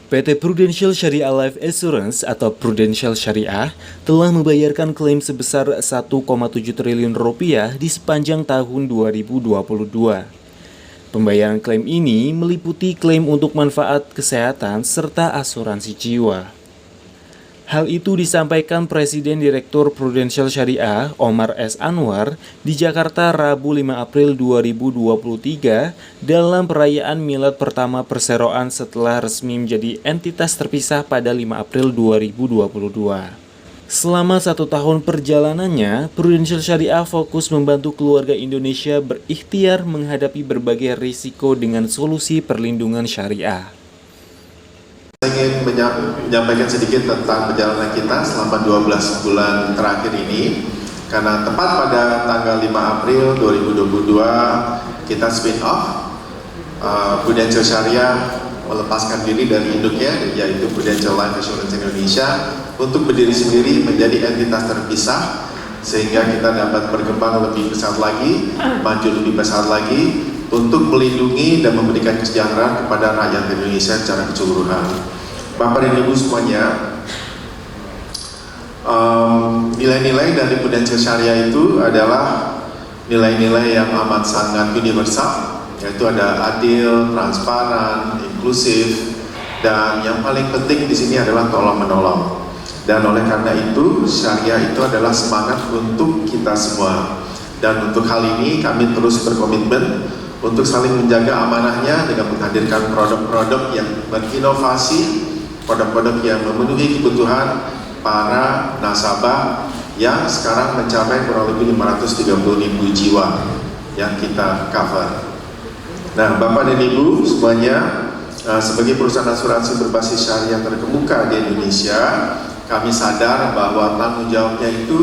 PT Prudential Sharia Life Assurance atau Prudential Syariah telah membayarkan klaim sebesar 1,7 triliun rupiah di sepanjang tahun 2022. Pembayaran klaim ini meliputi klaim untuk manfaat kesehatan serta asuransi jiwa. Hal itu disampaikan Presiden Direktur Prudential Syariah Omar S. Anwar di Jakarta Rabu 5 April 2023 dalam perayaan Milad pertama perseroan setelah resmi menjadi entitas terpisah pada 5 April 2022. Selama 1 tahun perjalanannya, Prudential Syariah fokus membantu keluarga Indonesia berikhtiar menghadapi berbagai risiko dengan solusi perlindungan syariah. Saya ingin menyampaikan sedikit tentang perjalanan kita selama 12 bulan terakhir ini, karena tepat pada tanggal 5 April 2022 kita spin off. Prudential Syariah melepaskan diri dari induknya, yaitu Prudential Life Assurance Indonesia, untuk berdiri sendiri menjadi entitas terpisah, sehingga kita dapat berkembang lebih besar lagi, maju lebih besar lagi, untuk melindungi dan memberikan kesejahteraan kepada rakyat Indonesia secara keseluruhan. Bapak dan Ibu semuanya, nilai-nilai dari Prudential Syariah itu adalah nilai-nilai yang amat sangat universal, yaitu ada adil, transparan, inklusif, dan yang paling penting di sini adalah tolong-menolong. Dan oleh karena itu, syariah itu adalah semangat untuk kita semua. Dan untuk hal ini kami terus berkomitmen untuk saling menjaga amanahnya dengan menghadirkan produk-produk yang berinovasi, produk-produk yang memenuhi kebutuhan para nasabah yang sekarang mencapai kurang lebih 530.000 jiwa yang kita cover. Nah, Bapak dan Ibu semuanya, sebagai perusahaan asuransi berbasis syariah terkemuka di Indonesia, kami sadar bahwa tanggung jawabnya itu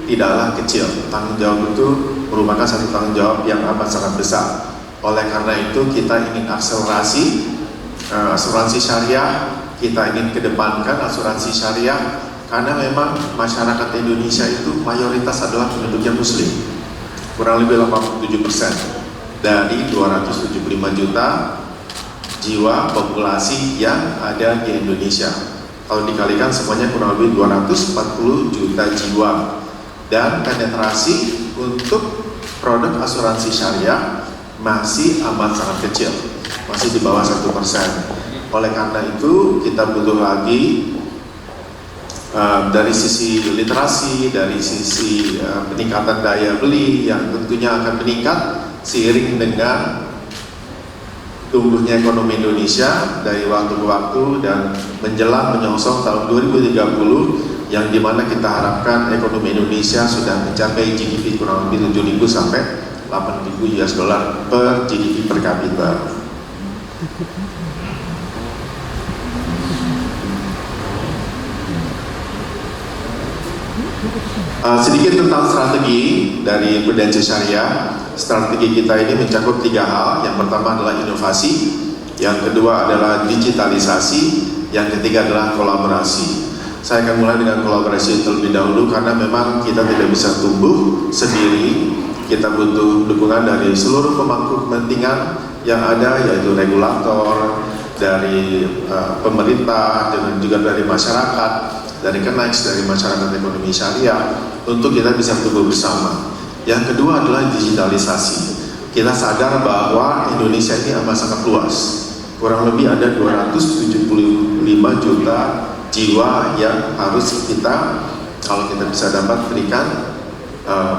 tidaklah kecil. Tanggung jawab itu merupakan satu tanggung jawab yang amat sangat besar. Oleh karena itu kita ingin akselerasi asuransi syariah, kita ingin kedepankan asuransi syariah, karena memang masyarakat Indonesia itu mayoritas adalah penduduknya muslim, kurang lebih 87% dari 275 juta jiwa populasi yang ada di Indonesia. Kalau dikalikan semuanya kurang lebih 240 juta jiwa, dan penetrasi untuk produk asuransi syariah masih amat sangat kecil, masih di bawah 1%. Oleh karena itu kita butuh lagi dari sisi literasi, dari sisi peningkatan daya beli yang tentunya akan meningkat seiring dengan tumbuhnya ekonomi Indonesia dari waktu ke waktu dan menjelang menyongsong tahun 2030, yang dimana kita harapkan ekonomi Indonesia sudah mencapai GDP kurang lebih 7.000 sampai 8.000 US dollar per GDP per kapita. Sedikit tentang strategi dari Prudential Syariah. Strategi kita ini mencakup 3 hal. Yang pertama adalah inovasi, yang kedua adalah digitalisasi, yang ketiga adalah kolaborasi. Saya akan mulai dengan kolaborasi terlebih dahulu, karena memang kita tidak bisa tumbuh sendiri. Kita butuh dukungan dari seluruh pemangku kepentingan yang ada, yaitu regulator, dari pemerintah, dan juga dari masyarakat, dari Kemenkes, dari masyarakat ekonomi syariah, untuk kita bisa tumbuh bersama. Yang kedua adalah digitalisasi. Kita sadar bahwa Indonesia ini amat sangat luas. Kurang lebih ada 275 juta jiwa yang harus kita, kalau kita bisa dapat, berikan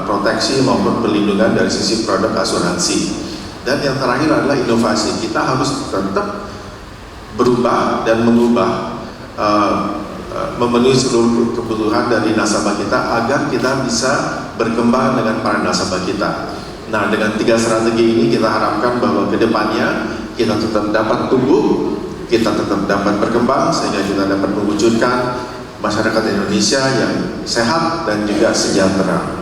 proteksi maupun perlindungan dari sisi produk asuransi. Dan yang terakhir adalah inovasi. Kita harus tetap berubah dan mengubah, memenuhi seluruh kebutuhan dari nasabah kita agar kita bisa berkembang dengan para nasabah kita. Nah, dengan 3 strategi ini kita harapkan bahwa kedepannya kita tetap dapat tumbuh, kita tetap dapat berkembang, sehingga kita dapat mewujudkan masyarakat Indonesia yang sehat dan juga sejahtera.